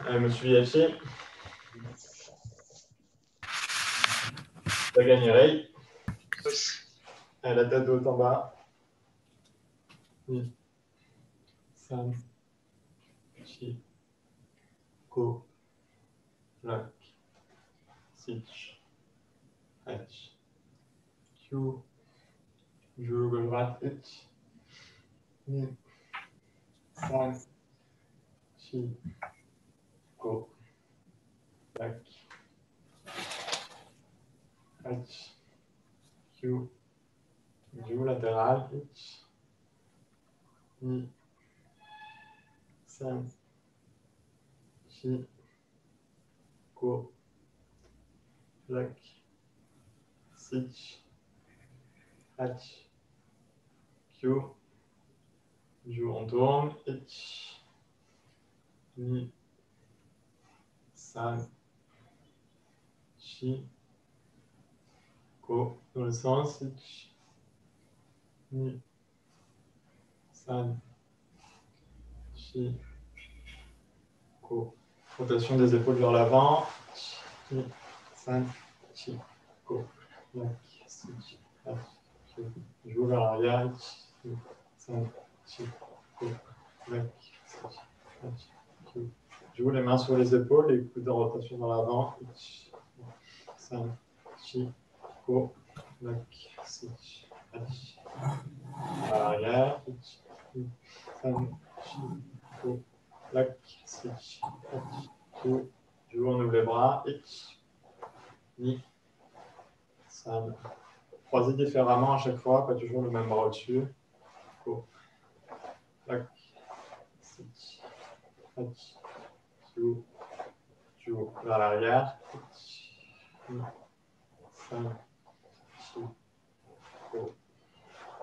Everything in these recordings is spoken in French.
Monsieur Yachi. La gagnerai. La tête de haut en bas. San. Chi. Ko. Lak. Sich. H. Q. Ju. Gauche droite. H. Ni. San. Chi. Ko. Lak. H. Q. Ju latéral. H. Ni. San. Chi. Ko. Lak. Sich. H. Q. Ju, on tourne. H. Ni. San. Chi. Ko. Dans le sens. H. Ni. San. Chi. Ko. Rotation des épaules vers l'avant. Ni. San. Chi. Ko. Lak. Sich. H. Q. Ju vers l'arrière. Ni. San. Chi. Ko. Lak. Sich. H. Q. Joue les mains sur les épaules, les coudes de rotation vers l'avant. Ich, San, Chi, Ko, Lak, Sich, H. À l'arrière. Ich, San, Chi, Ko, Lak, Sich, H. Q. Joue, on ouvre les bras. Ich, Ni, San. Croisez différemment à chaque fois, pas toujours le même bras au-dessus. Ko, Lak, Sich, H. Q. Joue vers l'arrière. San, Chi, Ko,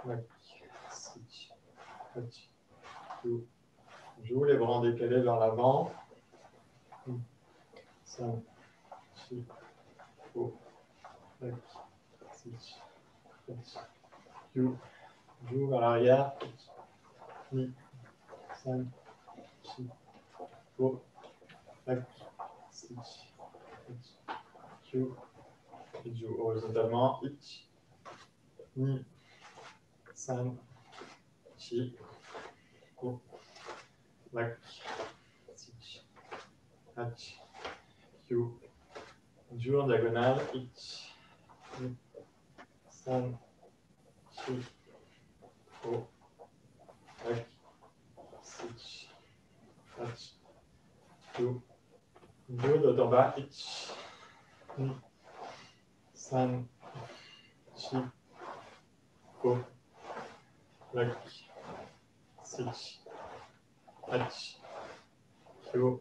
Lak, Sich, H. Q. Joue les bras décalés vers l'avant. San, Chi, Ko, Lak, Sich, H. Q. Joue vers l'arrière. Ni, San, Chi, Ko, Lak, Sich, H. Q. Et joue horizontalement. Ich, Ni, San, Chi, Ko, Lak, Sich, H. Q. Joue en diagonale. Ich, Ni, San, Chi, Ko, Lak, Sich, H. Q. Joue de haut en bas. Ich, Ni, San, Chi, Ko, Lak, Sich, H. Q.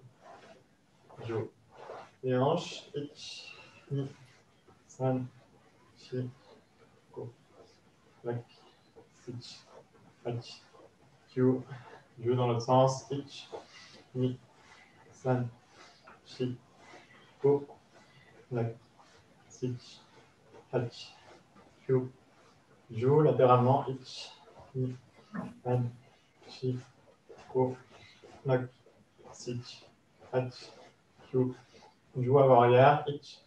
Joue. Les hanches. Ich, Ni, San, Chi, Ko, Lak, Sich, H. Q. Joue dans l'autre sens. Ich, Ni, San, Chi, Ko, Lak, Sich, H. Q. Joue latéralement. Ich, Ni, San, Chi, Ko, Lak, Sich, H. Q. Joue avant arrière. Ich,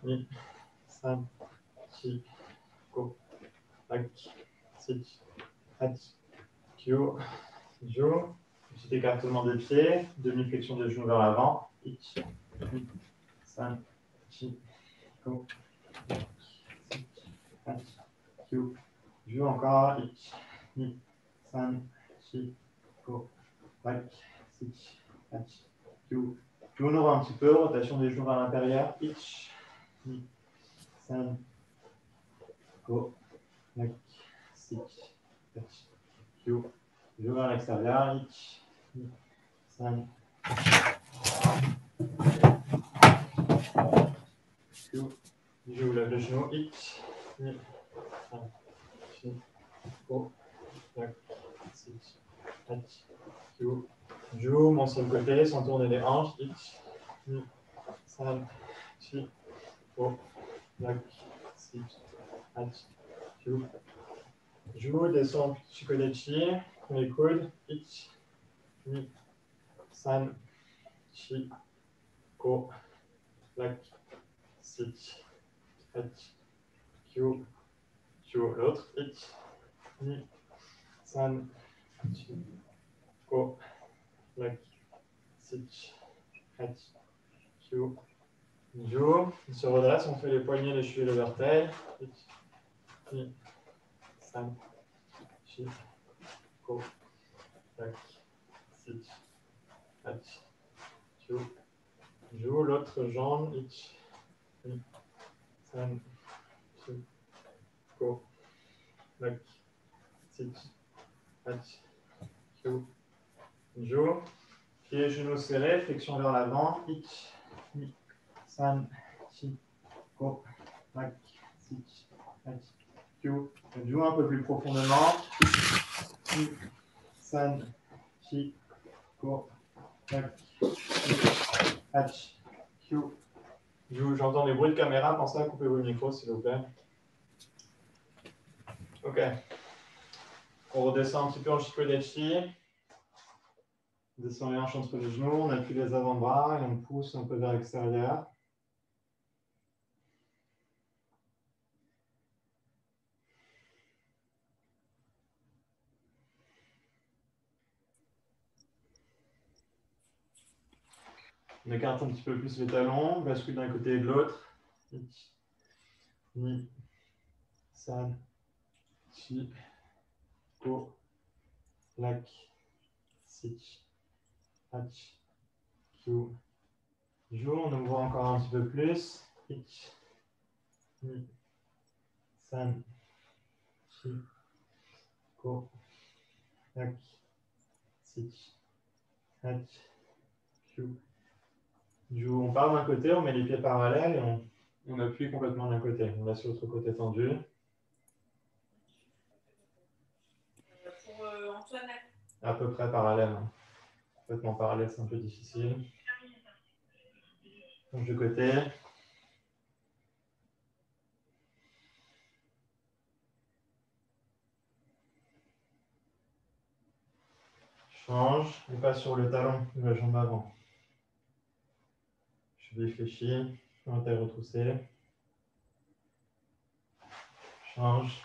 Ni, San, Chi, Ko, Lak, Sich, H. Q. Joue. Petit écartement des pieds. Demi-flexion des genoux vers l'avant. Ich, Ni, San, Chi, Ko, Lak, Sich, H. Q. Joue encore. Ich, Ni, San, Chi, Ko, Lak, Sich, H. Q. Joue, on ouvre un petit peu. Rotation des genoux vers l'intérieur. Ich, Ni, San, Ko, Lak, Sich, H. Q. Joue vers l'extérieur. Ich, Ni, San, Q. Joue, lève le genou. Ich, Ni, San, Chi, Ko, Lak, Sich, H. Q. Joue, monte sur le côté sans tourner les hanches. Ich, Ni, San, Chi, Ko, Lak, Sich, H. Q. Joue, descend Shikonechi, les coudes. Ich, Ni, San, Chi, Ko. Lak. Sit. Hach. Kyu. Kyu. L'autre. Ich. Ni. San. Chi. Ko. Lak. Sit. Hach. Kyu. Jo. Il se redresse, on fait les poignets, les chevilles, les orteils. Ich. Ni. San. Chi. Ko. Lak. Sit. Hach. Kyu. Jo. L'autre jambe. Ich. Ni. San. Chi. Ko. Lak. Sit. Hach. Kyu. Jo. Pieds et genoux serrés, flexion vers l'avant. Ich. Ni. San. Chi. Ko. Lak. Sit. Hach. Kyu. Jo un peu plus profondément. Ni. San. Chi. Ko. Lak. Sit. Hach. Kyu. J'entends des bruits de caméra, pensez à couper vos micros s'il vous plaît. Ok. On redescend un petit peu en Shikodachi. On descend les hanches entre les genoux, on appuie les avant-bras et on pousse un peu vers l'extérieur. On écarte un petit peu plus les talons, on bascule d'un côté et de l'autre. Ich. Ni. San. Chi. Ko. Lak. Sit. Hach. Kyu. Jo. On ouvre encore un petit peu plus. Ich. Ni. San. Chi. Ko. Lak. Sit. Hach. Kyu. Jo. On part d'un côté, on met les pieds parallèles et on appuie complètement d'un côté. On laisse l'autre côté tendu. Pour Antoinette. À peu près parallèle. Complètement parallèle, c'est un peu difficile. Change de côté. Change. Et passe sur le talon de la jambe avant. Cheville fléchie. Taille retroussée. Change.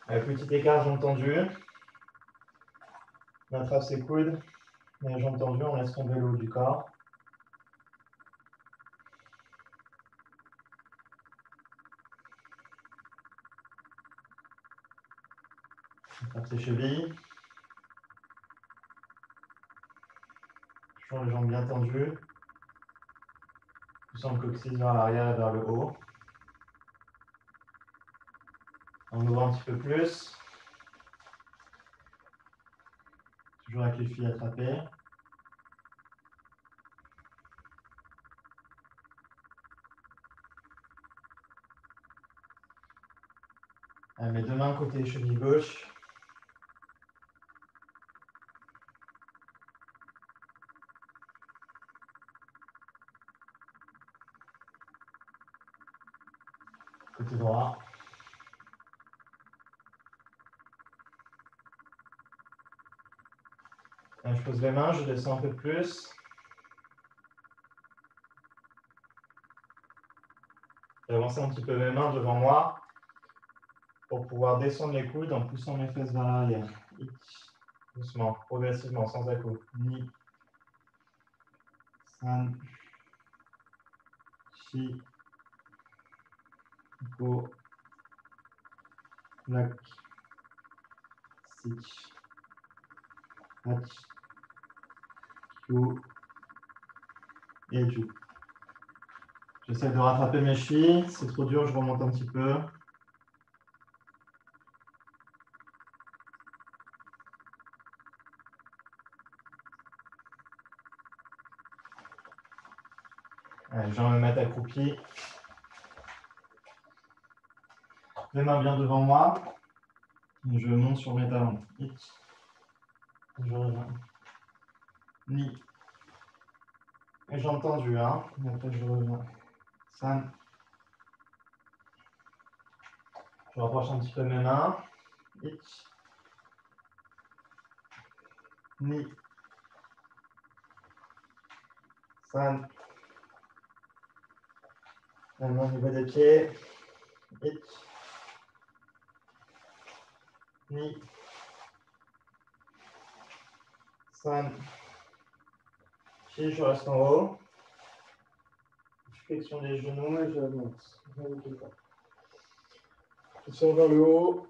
Avec petit écart, jambes tendues. On attrape ses coudes. Les jambes tendues, on laisse tomber le haut du corps. On attrape ses chevilles. Toujours les jambes bien tendues. Poussant le coccyx vers l'arrière et vers le haut. On ouvre un petit peu plus. Toujours avec les filles attrapées. Mes deux mains côté cheville gauche. Côté droit. Je pose les mains, je descends un peu plus. J'avance un petit peu mes mains devant moi pour pouvoir descendre les coudes en poussant mes fesses vers l'arrière. Doucement, progressivement, sans à-coups. Ni. San. Chi. Ko. Lak. Sit. Hach. Kyu. Et Ju. J'essaie de rattraper mes chevilles. C'est trop dur, je remonte un petit peu. Allez, je vais me mettre accroupi. Les mains bien devant moi. Je monte sur mes talons. Ich. Je reviens. Ni. Et jambes tendues, hein. Et après, je reviens. San. Je rapproche un petit peu mes mains. Ich. 2, 3. Maintenant, au niveau des pieds. 1, 2, 3. Puis je reste en haut. Flexion des genoux et je monte. Je tire vers le haut.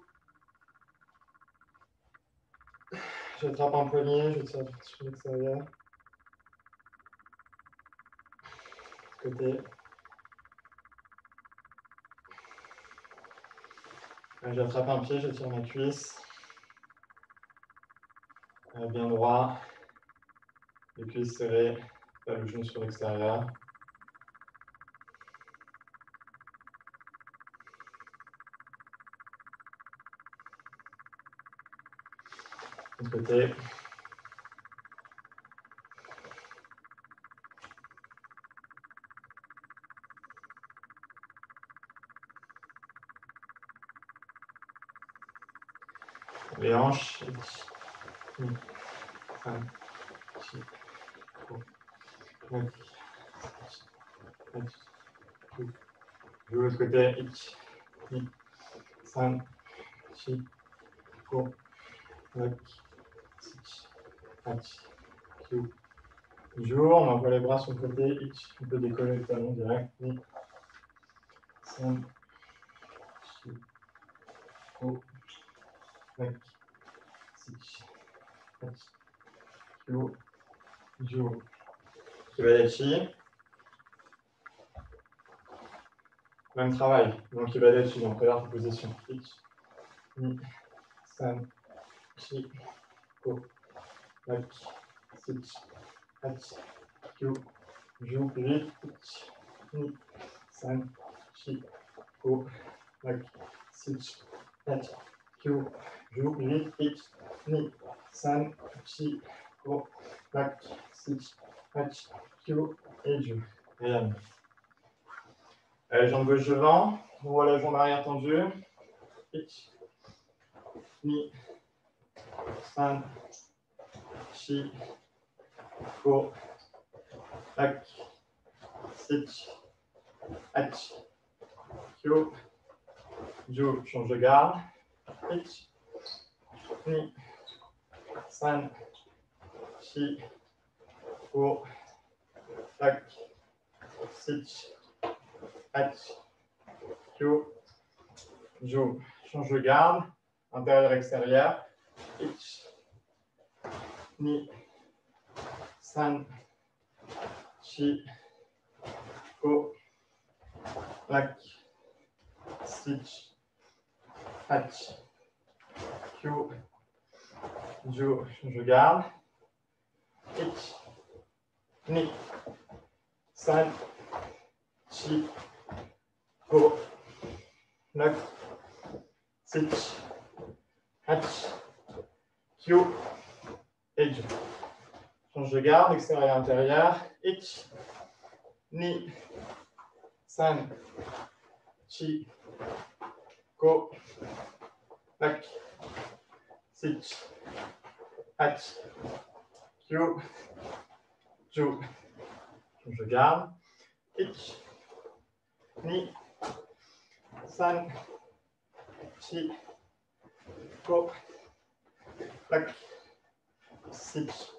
J'attrape un poignet, je tire sur l'extérieur. Côté. J'attrape un pied, je tire ma cuisse. Bien droit. Les cuisses serrées, pas le genou sur l'extérieur. De côté. Les hanches. 1, 2, 3, 4, 5, 6. De l'autre côté. 1, 2, 3, 4, 5, 6, 7. Jour, on envoie les bras sur le côté. On peut décoller le talon direct. 1, 5, 6, 7, 6, 7. Jour. Kibadachi. Même travail. Donc Kibadachi, donc première position. 1, 2, 3, 4, 5, 6, 7. Joue plus vite. 1, 2, 3, 4, 5, 6, 7. Joue plus vite. 1, 2, 3, 4, 6, 7. Et joue. Rien. Jambe gauche devant. On voit la jambe arrière tendue. 1, 2, 3, 4, 5, 6, 7. Joue, change de garde. 1, 2, 3, 4, 5, 6, 7. Joue, change de garde. Intérieur-extérieur. 1, 2, 3, 4, 5, 6, 7. Joue, change de garde. 1, 2, 3, 4, 5, 6, 7. Et joue. Change de garde, extérieur-intérieur. 1, 2, 3, 4, 5, 6, 7. Joue. Change de garde. 1, 2, 3, 4, 5, 6,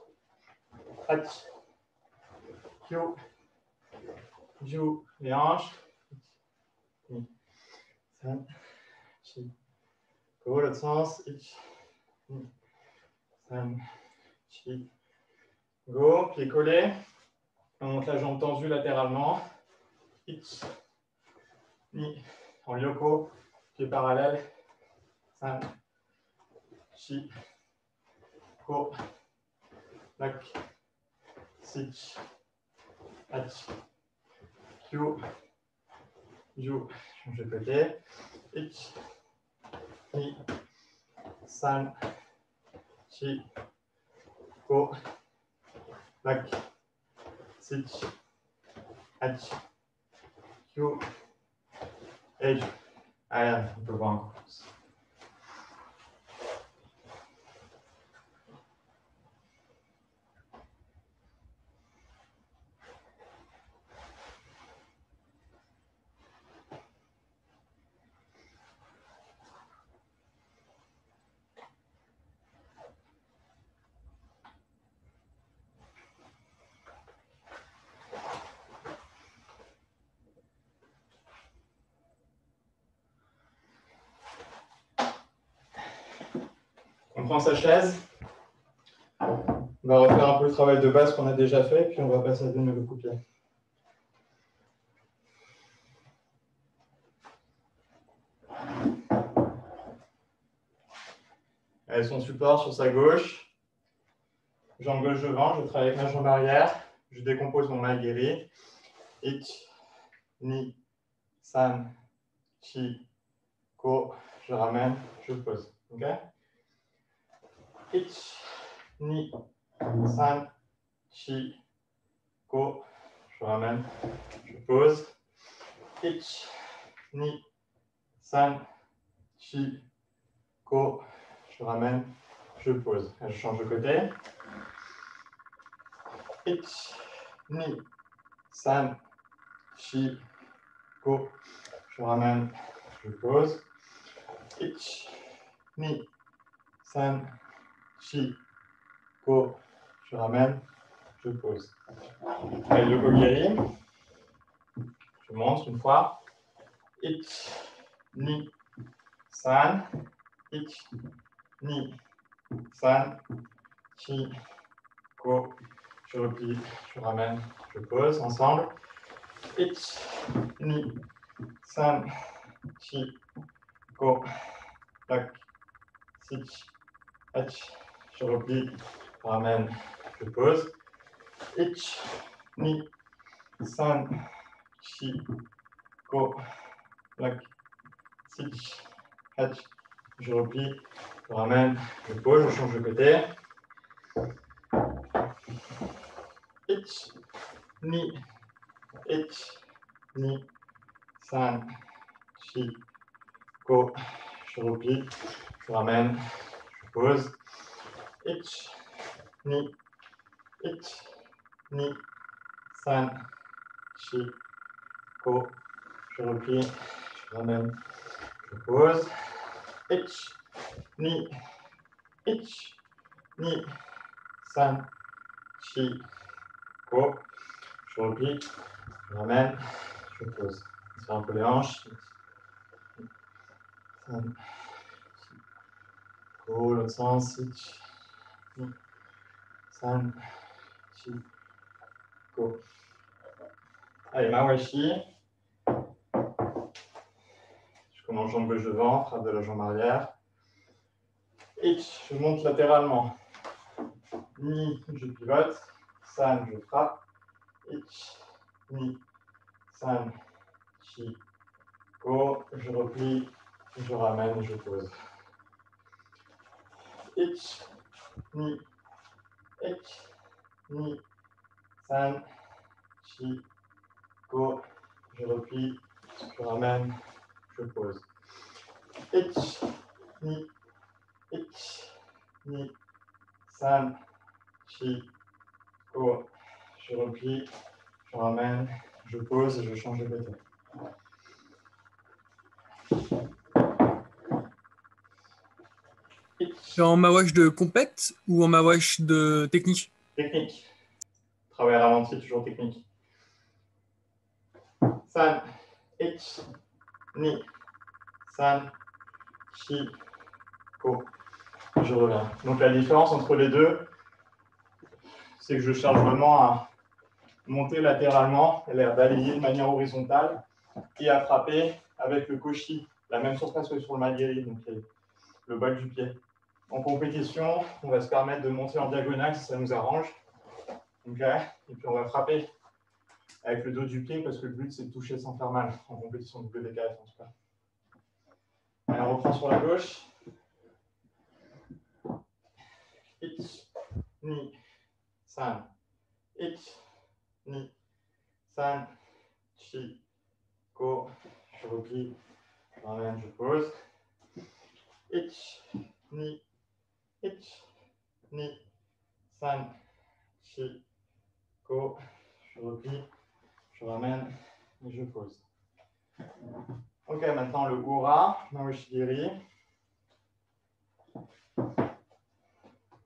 7. Joue les hanches. 1, 2, 3, 4. Go, l'autre sens. 1, 2, 3, 4. Go, pied collé. On monte la jambe tendue latéralement. 1, 2, en yoko, pied parallèle. 5, 6, 7, 6, 7. Joue, change de côté. 1, 2, 3, 4, 5, 6, 7. Et joue. Allez, on peut voir encore plus. On prend sa chaise. On va refaire un peu le travail de base qu'on a déjà fait, puis on va passer à de nouveaux coups de pied. Avec son support sur sa gauche. Jambe gauche devant, je travaille avec ma jambe arrière. Je décompose mon maigiri. Ich, ni, san, chi, ko. Je ramène, je pose. Ok? Ich, ni, san, chi, ko. Je ramène, je pose. Ich, ni, san, chi, ko. Je ramène, je pose. Je change de côté. Ich, ni, san, chi, ko. Je ramène, je pose. Ich, ni, san, chi, ko. Je ramène, je pose. Allez, le Yoko-Giri. Je monte une fois. Ich, ni, san. Ich, ni, san, chi, ko. Je replie, je ramène, je pose ensemble. Ich, ni, san, chi, ko. Tac, sich, hach. Je replie, je ramène, je pose. Ich, ni, san, chi, ko. Tac, sich, hach. Je replie, je ramène, je pose, je change de côté. Ich, ni, san, chi, ko. Je replie, je ramène, je pose. Ich, ni, san, chi, ko. Je replie, je ramène, je pose. Ich, ni, san, chi, ko. Je replie, je ramène, je pose. On serre un peu les hanches. San, chi, ko. L'autre sens. Ich, ni, san, chi, ko. Allez, Mawashi. Je commence jambe gauche devant, frappe de la jambe arrière. Ich, je monte latéralement. Ni, je pivote. San, je frappe. Ich, ni, san, chi, ko. Je replie, je ramène, je pose. Ich, ni, san, chi, ko. Je replie, je ramène, je pose. Ich, ni, san, chi, ko. Je replie, je ramène, je pose et je change de côté. C'est en mawash de compète ou en mawash de technique? Technique. Travail ralenti, toujours technique. San, ich, ni, san, chi, ko. Je reviens. Donc la différence entre les deux, c'est que je cherche vraiment à monter latéralement, l'air balayer de manière horizontale et à frapper avec le koshi, la même surface que sur le maigiri, donc le bol du pied. En compétition, on va se permettre de monter en diagonale si ça nous arrange. Okay. Et puis on va frapper avec le dos du pied parce que le but c'est de toucher sans faire mal en compétition WKF en tout cas. Allez, on reprend sur la gauche. Ich, ni, san. Ich, ni, san, chi, ko. Je replie, je ramène, je pose. Ich, ni, san, chi, ko. Je replie, je ramène et je pose. Ok, maintenant le Ura, Mawashi-Giri.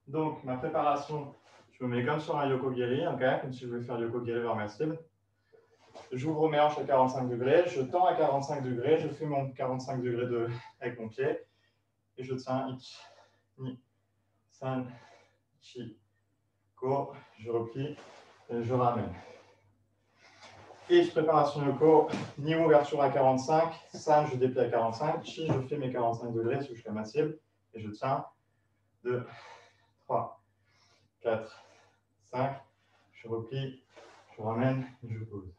Donc, ma préparation, je me mets comme sur un Yoko-Giri, okay, comme si je voulais faire Yoko-Giri vers ma cible. J'ouvre mes hanches à 45 degrés, je tends à 45 degrés, je fais mon 45 degrés avec mon pied et je tiens ich, ni, san, chi, ko, je replie et je ramène. Ich, préparation Yoko, ni ouverture à 45, san, je déplie à 45, chi, je fais mes 45 degrés jusqu'à ma cible et je tiens 2, 3, 4, 5, je replie, je ramène et je pose.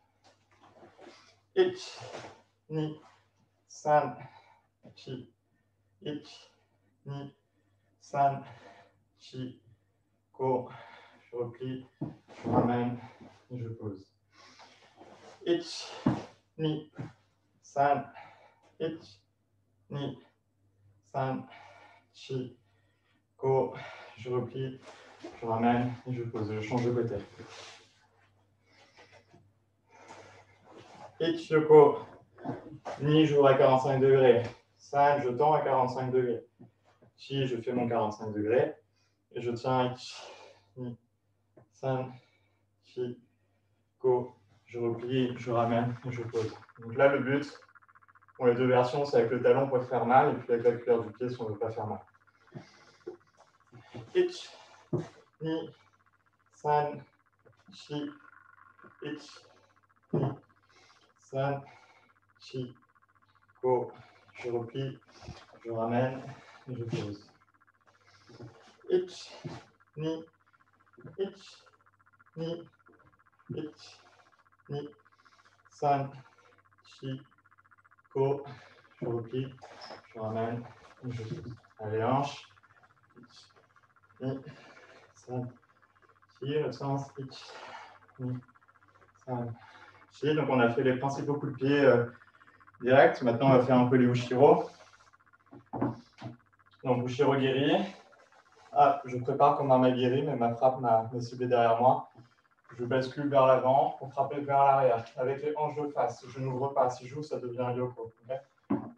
Ich, ni, san, chi, ich, ni, san, chi, ko, je replie, je ramène et je pose. Ich, ni, san, ich, ni, san, chi, ko, je replie, je ramène et je pose. Je change de côté. Ich, yoko, ni, j'ouvre à 45 degrés. San, je tends à 45 degrés. Chi, je fais mon 45 degrés. Et je tiens ich, ni, san, chi, ko, je replie, je ramène et je pose. Donc là, le but, pour les deux versions, c'est avec le talon pour faire mal, et puis avec la cuillère du pied si on ne veut pas faire mal. Ich, ni, san, chi, ich, ni, san, chi, ko, je replie, je ramène et je pose. Ich, ni, ich, ni, ich, ni, san, chi, ko, je replie, je ramène et je pose. Allez, hanche. Ich, ni, san, chi, l'autre sens. Ich, ni, san, chi. Donc on a fait les principaux coups de pied direct. Maintenant, on va faire un peu les Ushiro. Donc, Ushiro guéri. Ah, je prépare comme un guéri, mais ma frappe m'a ciblé derrière moi. Je bascule vers l'avant pour frapper vers l'arrière. Avec les hanches de face, je n'ouvre pas. Si j'ouvre, ça devient un yoko. Okay,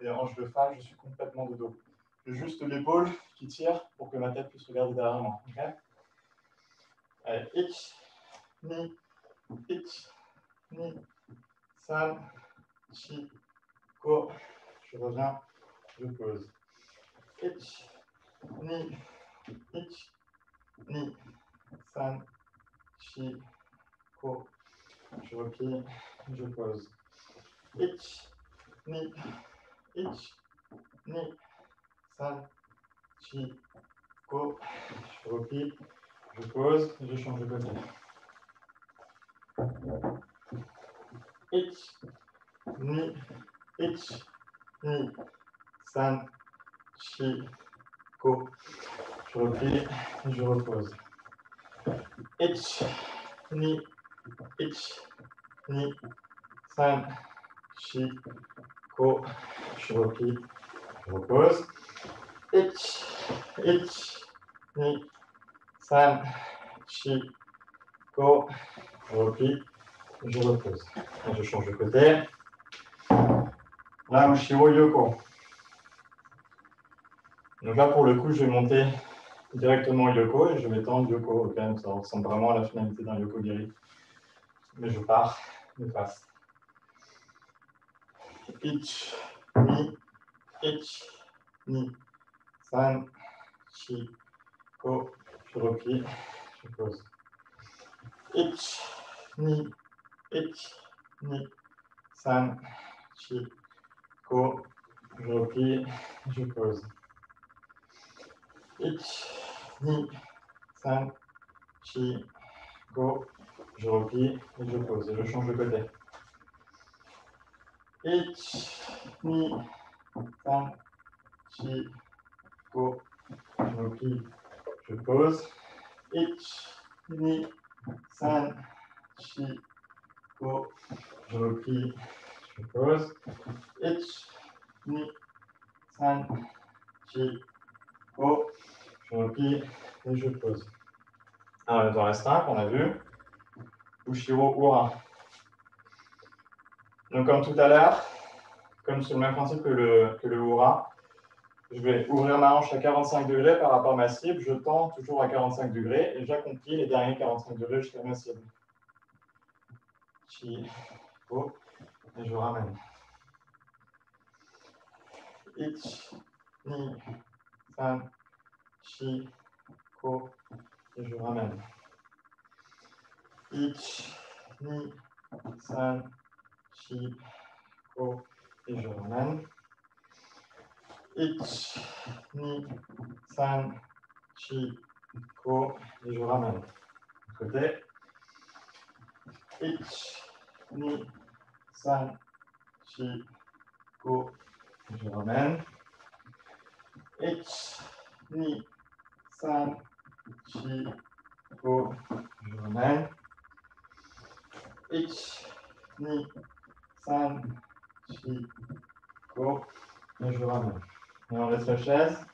les hanches de face, je suis complètement de dos. J'ai juste l'épaule qui tire pour que ma tête puisse regarder derrière moi. Okay, allez, ich, ni, san, chi, ko. Je reviens, je pose. Ich, ni, san, chi, ko. Je replie, je pose. Ich, ni, san, chi, ko. Je replie, je pose, je change de côté. Ich, ni, san, chi, ko. Je replie, je repose. Ich, ni, san, chi, ko. Je replie, je repose. Ich, ni, san, chi, ko. Je replie, je repose. Et je change de côté. Là, Ushiro Yoko. Donc là, pour le coup, je vais monter directement Yoko et je vais tendre Yoko. Okay, donc ça ressemble vraiment à la finalité d'un Yoko Giri. Mais je pars de face. Ich, ni, san, chi, ko. Je replie, je pose. Ich, ni, san, chi, ko. Je replie, je pose. Ich, ni, san, chi, ko. Je replie et je pose. Et je change de côté. Ich, ni, san, chi, ko. Je replie, je pose. Ich, ni, san, chi, ko. Je replie, je pose. Ich, ni, san, chi, ko. Je replie et je pose. Alors, il en reste un qu'on a vu. Ushiro Ura. Donc, comme tout à l'heure, comme sur le même principe que le Ura, je vais ouvrir ma hanche à 45 degrés par rapport à ma cible. Je tends toujours à 45 degrés et j'accomplis les derniers 45 degrés jusqu'à ma cible. Chi, ko, et je ramène. Ich, ni, san, chi, Ko, et je ramène. Ich, ni, san, chi, ko, et je ramène. Ich, ni, san, chi, ko, et je ramène. Côté. Ich, ni, san, chi, ko, et je ramène. Ich, ni, san, chi, ko, je ramène. Ich, ni, san, chi, ko, et je ramène. Et on laisse la chaise.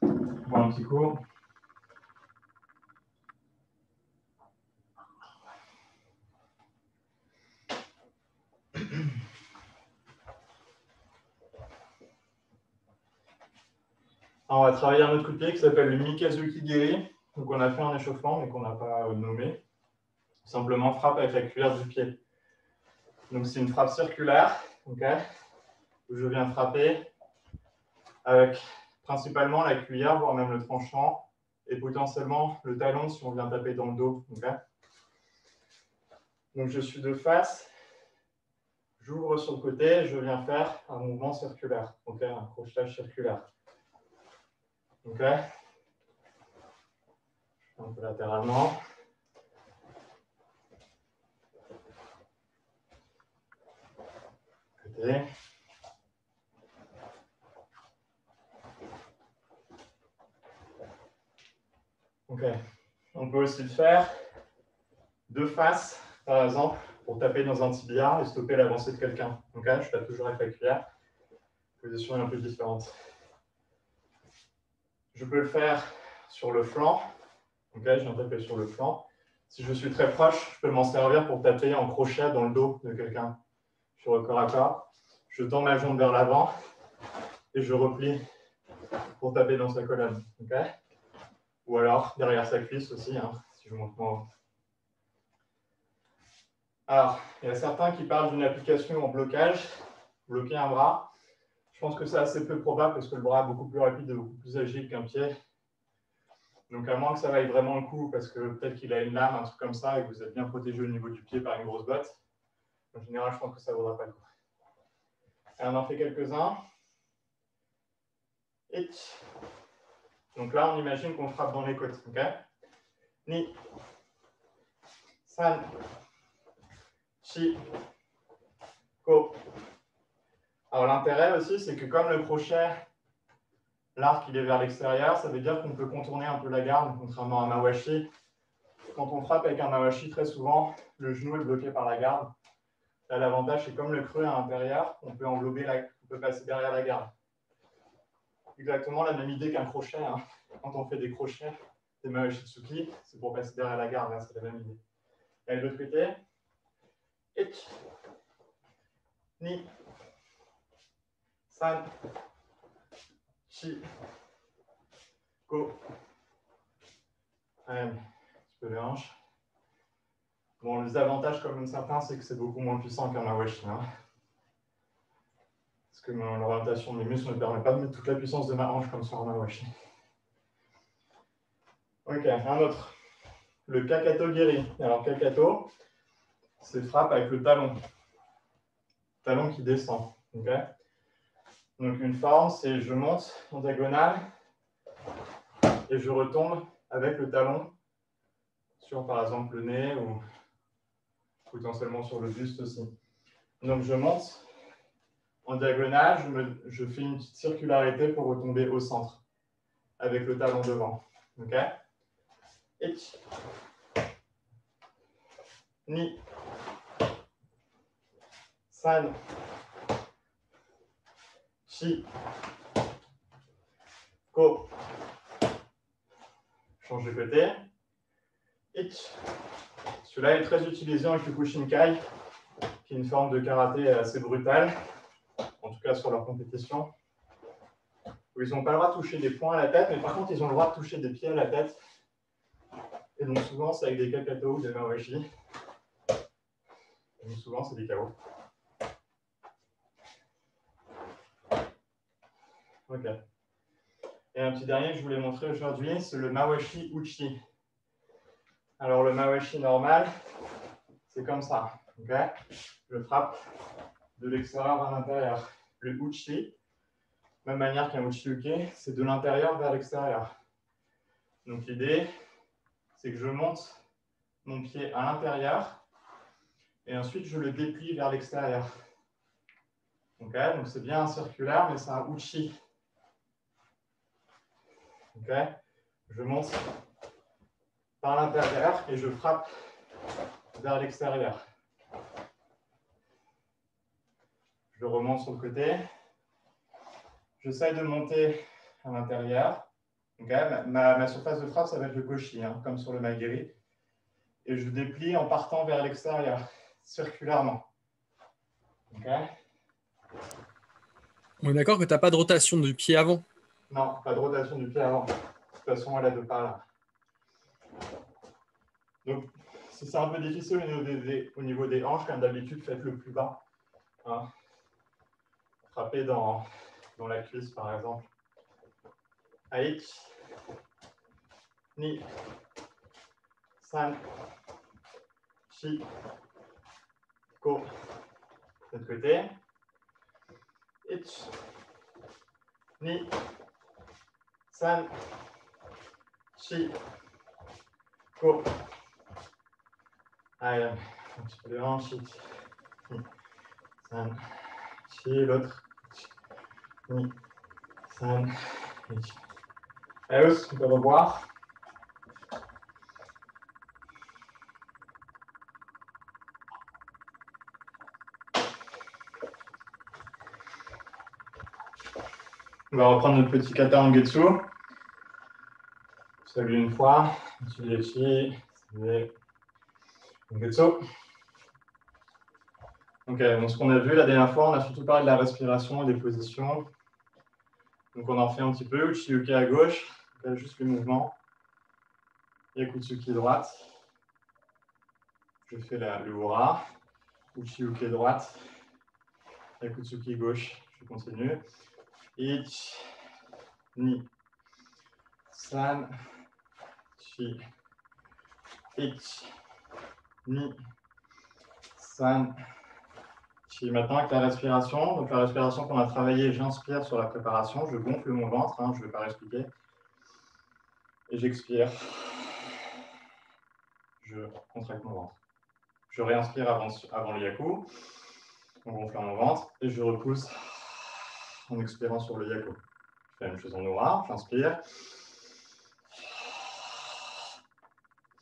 Bon, un petit coup. Alors, on va travailler un autre coup de pied qui s'appelle le Mikazuki Geri. Donc, on a fait un échauffement, mais qu'on n'a pas nommé. Simplement, frappe avec la cuillère du pied. Donc, c'est une frappe circulaire, okay, où je viens frapper avec principalement la cuillère, voire même le tranchant, et potentiellement le talon si on vient taper dans le dos. Okay. Donc, je suis de face, j'ouvre sur le côté, je viens faire un mouvement circulaire, okay, un crochetage circulaire. Okay. Un peu latéralement. Côté. Ok. On peut aussi le faire de face, par exemple, pour taper dans un tibia et stopper l'avancée de quelqu'un. Okay. Je tape toujours avec la cuillère. Position est un peu différente. Je peux le faire sur le flanc. Okay. Je viens taper sur le flanc. Si je suis très proche, je peux m'en servir pour taper en crochet dans le dos de quelqu'un. Sur le corps à corps. Je tends ma jambe vers l'avant et je replie pour taper dans sa colonne. Okay. Ou alors derrière sa cuisse aussi, hein, si je monte moins haut. Alors, il y a certains qui parlent d'une application en blocage, bloquer un bras. Je pense que c'est assez peu probable parce que le bras est beaucoup plus rapide et beaucoup plus agile qu'un pied. Donc, à moins que ça vaille vraiment le coup, parce que peut-être qu'il a une lame, un truc comme ça, et que vous êtes bien protégé au niveau du pied par une grosse botte. En général, je pense que ça ne vaudra pas le coup. Et on en fait quelques-uns. Donc là, on imagine qu'on frappe dans les côtes. Okay. Ni, san, chi, ko. Alors l'intérêt aussi, c'est que comme le crochet, l'arc il est vers l'extérieur, ça veut dire qu'on peut contourner un peu la garde, contrairement à un mawashi. Quand on frappe avec un mawashi, très souvent, le genou est bloqué par la garde. Là, l'avantage, c'est comme le creux à l'intérieur, on peut englober, on peut passer derrière la garde. Exactement la même idée qu'un crochet. Hein. Quand on fait des crochets, des mawashitsuki, c'est pour passer derrière la garde, c'est la même idée. Et de l'autre côté, ich, ni, san, chi, ko. Un petit peu les hanches. Bon, les avantages, comme certains, c'est que c'est beaucoup moins puissant qu'un mawashi. Hein. Parce que l'orientation de mes muscles ne me permet pas de mettre toute la puissance de ma hanche comme sur un mawashi. Ok, un autre. Le kakato geri. Alors, kakato, c'est frappe avec le talon. Talon qui descend. Okay. Donc, une forme, c'est je monte en diagonale et je retombe avec le talon sur, par exemple, le nez ou potentiellement sur le buste aussi. Donc, je monte en diagonale, je fais une petite circularité pour retomber au centre avec le talon devant. Ok. Ich, ni, san, chi, ko. Change de côté. Ich. Celui-là est très utilisé en Kyokushinkai, qui est une forme de karaté assez brutale, en tout cas sur leur compétition, où ils n'ont pas le droit de toucher des poings à la tête, mais par contre, ils ont le droit de toucher des pieds à la tête. Et donc, souvent, c'est avec des kakato ou des mawashi. Et donc, souvent, c'est des KO. Ok. Et un petit dernier que je voulais montrer aujourd'hui, c'est le Mawashi Uchi. Alors, le Mawashi normal, c'est comme ça. Okay, je frappe de l'extérieur vers l'intérieur. Le Uchi, même manière qu'un Uchi-uke, c'est de l'intérieur vers l'extérieur. Donc, l'idée, c'est que je monte mon pied à l'intérieur et ensuite je le déplie vers l'extérieur. Okay, donc, c'est bien circulaire, mais c'est un Uchi. Okay, je monte par l'intérieur et je frappe vers l'extérieur. Je remonte sur le côté. J'essaie de monter à l'intérieur. Okay, ma surface de frappe, ça va être le koshi, hein, comme sur le magiri. Et je déplie en partant vers l'extérieur, circulairement. Okay. On est d'accord que tu n'as pas de rotation du pied avant. Non, pas de rotation du pied avant. De toute façon, elle est de par là. Donc, si c'est un peu difficile au niveau des hanches, comme d'habitude, faites le plus bas. Hein. Frappez dans la cuisse, par exemple. Aïe. Ni. San. Chi. Ko. De l'autre côté. Ich. Ni. San. Chi. Ko. Allez, un petit peu de hanche. Ni. San. Chi. L'autre. Ni. San. Ich. Allez, on peut revoir. On va reprendre notre petit kata Angetsu. Salut une fois. Salut Angetsu. Ok, donc ce qu'on a vu la dernière fois, on a surtout parlé de la respiration et des positions. Donc on en fait un petit peu. Uchi-uke à gauche, donc juste le mouvement. Yakutsuki droite. Je fais le hura. Uchi-uke droite. Yakutsuki gauche. Je continue. Ich, ni, san, chi. Ich, ni, san, chi. Maintenant avec la respiration, donc la respiration qu'on a travaillée, j'inspire sur la préparation, je gonfle mon ventre, hein, je ne vais pas expliquer, et j'expire. Je contracte mon ventre. Je réinspire avant le yaku, en gonflant mon ventre, et je repousse en expirant sur le yaku. Je fais la même chose en hura, j'inspire.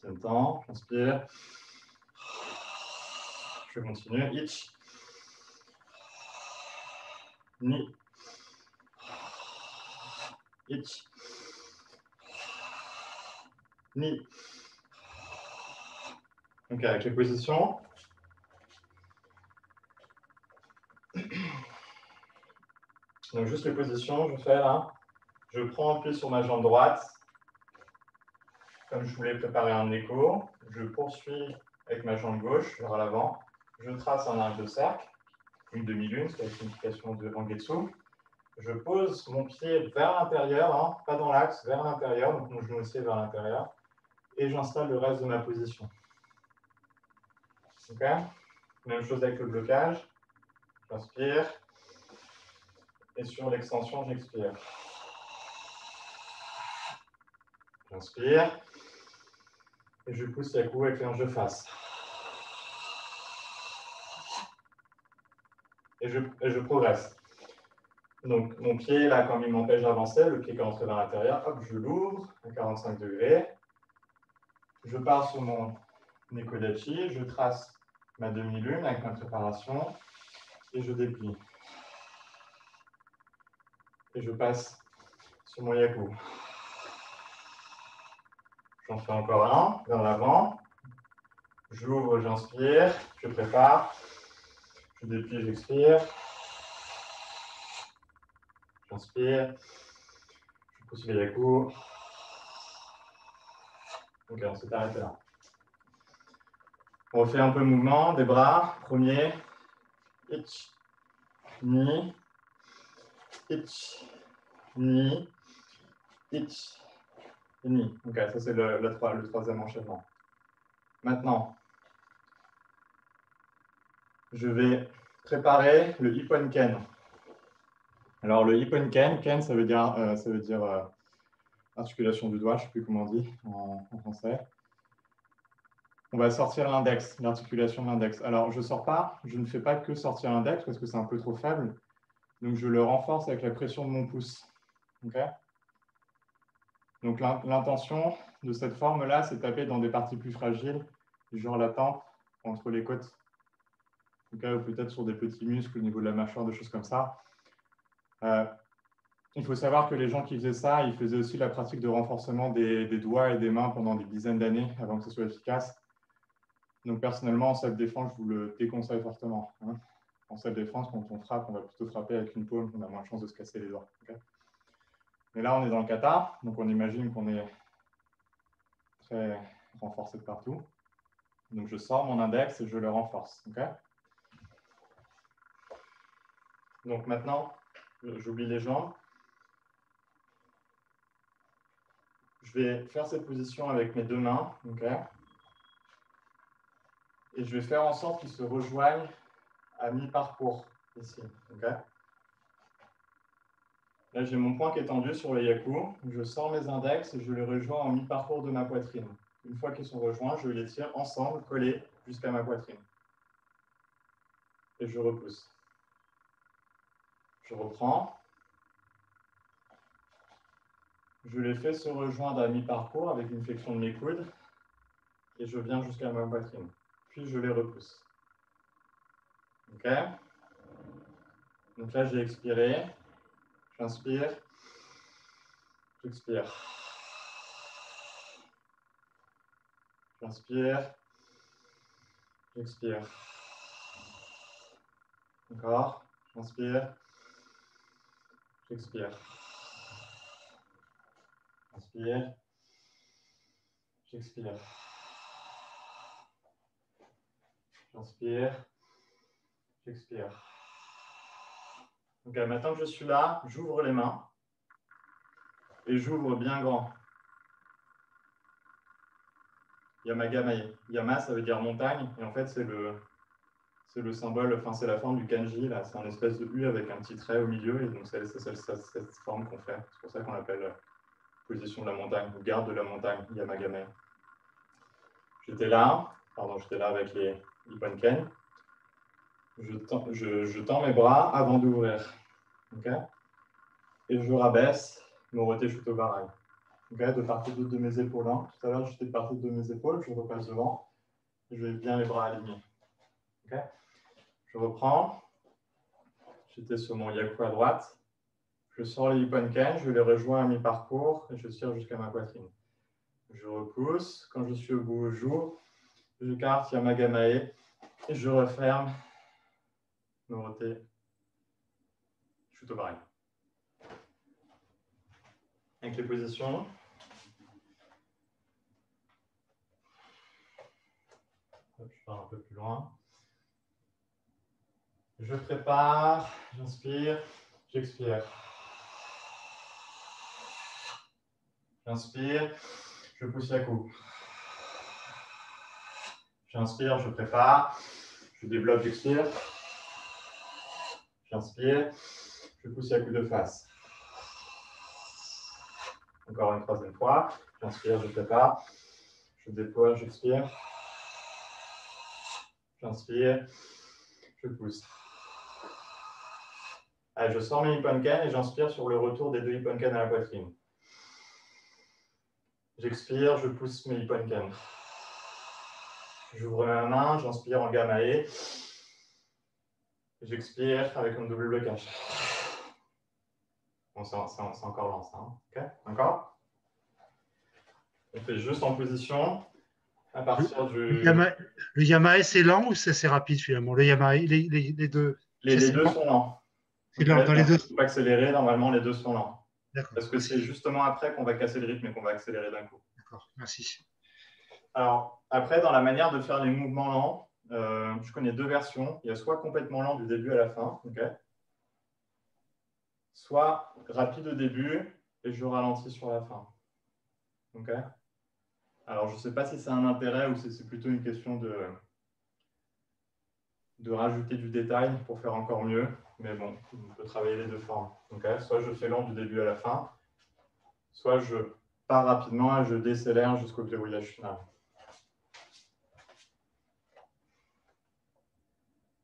Deuxième temps, j'inspire. Je continue. Ich. Ni. Ich. Ni. Donc avec les positions. Donc juste les positions, je fais là. Je prends un pied sur ma jambe droite. Comme je voulais préparer un écho, je poursuis avec ma jambe gauche vers l'avant. Je trace un arc de cercle, une demi-lune, c'est la signification de Angetsu. Je pose mon pied vers l'intérieur, hein, pas dans l'axe, vers l'intérieur, donc mon genou aussi est vers l'intérieur. Et j'installe le reste de ma position. Ok. Même chose avec le blocage. J'inspire. Et sur l'extension, j'expire. J'inspire. Et je pousse yaku avec l'ange de face. Et je progresse. Donc, mon pied, là, comme il m'empêche d'avancer, le pied qui est rentré vers l'intérieur, hop, je l'ouvre à 45 degrés. Je pars sur mon Nekodachi, je trace ma demi-lune avec ma préparation et je déplie. Et je passe sur mon yaku. J'en fais encore un vers l'avant. J'ouvre, j'inspire, je prépare. Je déplie, j'expire. J'inspire. Je poursuis le yaku. Ok, on s'est arrêté là. On refait un peu le mouvement des bras. Premier. Ich. Ni. Ich. Ni. itch, ini. Ok, ça c'est le troisième enchaînement. Maintenant, je vais préparer le ippon ken. Alors le ippon ken, ken ça veut dire articulation du doigt, je ne sais plus comment on dit en français. On va sortir l'index, l'articulation de l'index. Alors je ne fais pas que sortir l'index parce que c'est un peu trop faible. Donc je le renforce avec la pression de mon pouce. Okay, donc l'intention de cette forme-là, c'est taper dans des parties plus fragiles, genre la tempe, entre les côtes. Okay, ou peut-être sur des petits muscles au niveau de la mâchoire, des choses comme ça. Il faut savoir que les gens qui faisaient ça, ils faisaient aussi la pratique de renforcement des doigts et des mains pendant des dizaines d'années avant que ce soit efficace. Donc personnellement, en self-défense, je vous le déconseille fortement. Hein. En self-défense, quand on frappe, on va plutôt frapper avec une paume, on a moins de chances de se casser les doigts. Okay, mais là, on est dans le kata, donc on imagine qu'on est très renforcé de partout. Donc je sors mon index et je le renforce. Okay, donc maintenant, j'oublie les jambes. Je vais faire cette position avec mes deux mains. Okay, et je vais faire en sorte qu'ils se rejoignent à mi-parcours ici. Okay, là, j'ai mon poing qui est tendu sur le yaku. Je sors mes index et je les rejoins en mi-parcours de ma poitrine. Une fois qu'ils sont rejoints, je les tire ensemble, collés jusqu'à ma poitrine. Et je repousse. Je reprends. Je les fais se rejoindre à mi-parcours avec une flexion de mes coudes. Et je viens jusqu'à ma poitrine. Puis je les repousse. OK? Donc là, j'ai expiré. J'inspire. J'expire. J'inspire. J'expire. Encore. J'inspire. J'expire. Inspire. J'expire. J'inspire. J'expire. Ok, maintenant que je suis là, j'ouvre les mains. Et j'ouvre bien grand. Yamagamae. Yama, ça veut dire montagne. Et en fait, c'est le symbole, enfin, c'est la forme du kanji. Là, c'est un espèce de U avec un petit trait au milieu. Et donc, c'est cette forme qu'on fait. C'est pour ça qu'on l'appelle position de la montagne, ou garde de la montagne, Yamagamae. J'étais là avec les ippon ken. Je tends mes bras avant d'ouvrir. Okay, et je rabaisse Morote Shutobarai. Okay, de part et d'autre de mes épaules. Hein. Tout à l'heure, j'étais de part et d'autre de mes épaules. Je repasse devant. Je vais bien les bras alignés. Okay, je reprends. J'étais sur mon yaku à droite. Je sors les ippon ken. Je les rejoins à mi-parcours et je tire jusqu'à ma poitrine. Je repousse. Quand je suis au bout, j'ouvre. J'écarte Yamagamae. Et je referme Morote Shutobarai. Avec les positions. Je pars un peu plus loin. Je prépare, j'inspire, j'expire. J'inspire, je pousse yaku. J'inspire, je prépare, je développe, j'expire. J'inspire, je pousse yaku de face. Encore une troisième fois. J'inspire, je prépare. Je déploie, j'expire. J'inspire, je pousse. Allez, je sors mes ippon ken et j'inspire sur le retour des deux ippon ken à la poitrine. J'expire, je pousse mes ippon ken. J'ouvre ma main, j'inspire en gamae. J'expire avec un double blocage. Bon, c'est encore lent, ça. Hein. Okay, encore. On fait juste en position à partir du... Le Yamae, c'est lent ou c'est rapide finalement? Le Yamae, les deux. Les deux sont lents. C'est lent dans les deux. Il ne faut pas accélérer, normalement les deux sont lents. Parce que merci. C'est justement après qu'on va casser le rythme et qu'on va accélérer d'un coup. D'accord, merci. Alors, après, dans la manière de faire les mouvements lents, je connais deux versions. Il y a soit complètement lent du début à la fin, okay, soit rapide au début et je ralentis sur la fin. OK? Alors, je ne sais pas si c'est un intérêt ou si c'est plutôt une question de rajouter du détail pour faire encore mieux. Mais bon, on peut travailler les deux formes. Okay, soit je fais lent du début à la fin, soit je pars rapidement et je décélère jusqu'au verrouillage final.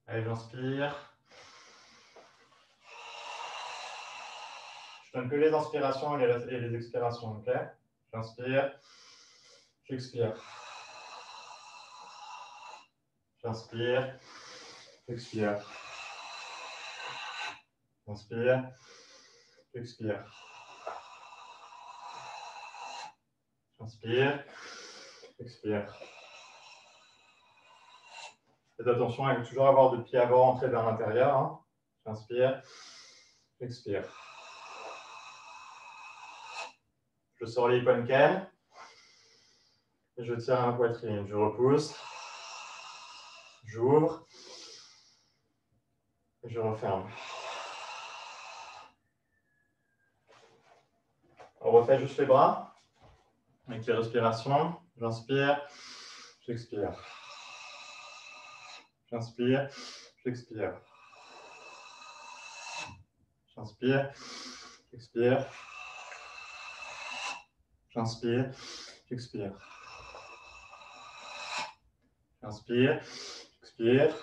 Allez, j'inspire. Je donne que les inspirations et les expirations. OK? J'inspire. J'expire. J'inspire. J'expire. J'inspire. J'expire. J'inspire. Expire. Faites attention à toujours avoir de pied avant rentrer vers l'intérieur. Hein. J'inspire. J'expire. Je sors les ipon-ken. Et je tire à ma poitrine. Je repousse. J'ouvre. Et je referme. On refait juste les bras. Avec les respirations. J'inspire. J'expire. J'inspire. J'expire. J'inspire. J'expire. J'inspire. J'expire. J'inspire. J'expire.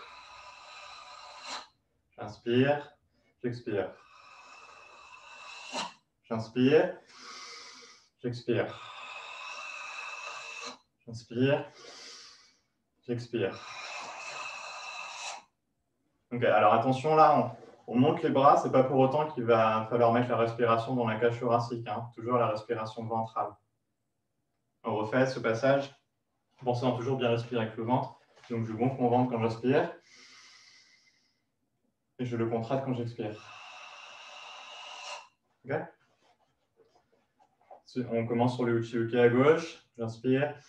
J'inspire. J'expire. J'inspire. J'expire. J'inspire. J'expire. Ok, alors attention là, on monte les bras, c'est pas pour autant qu'il va falloir mettre la respiration dans la cage thoracique, hein, toujours la respiration ventrale. On refait ce passage, pensez à toujours bien respirer avec le ventre, donc je gonfle mon ventre quand j'inspire, et je le contracte quand j'expire. Ok? On commence sur le Uchi-Uke à gauche, j'inspire,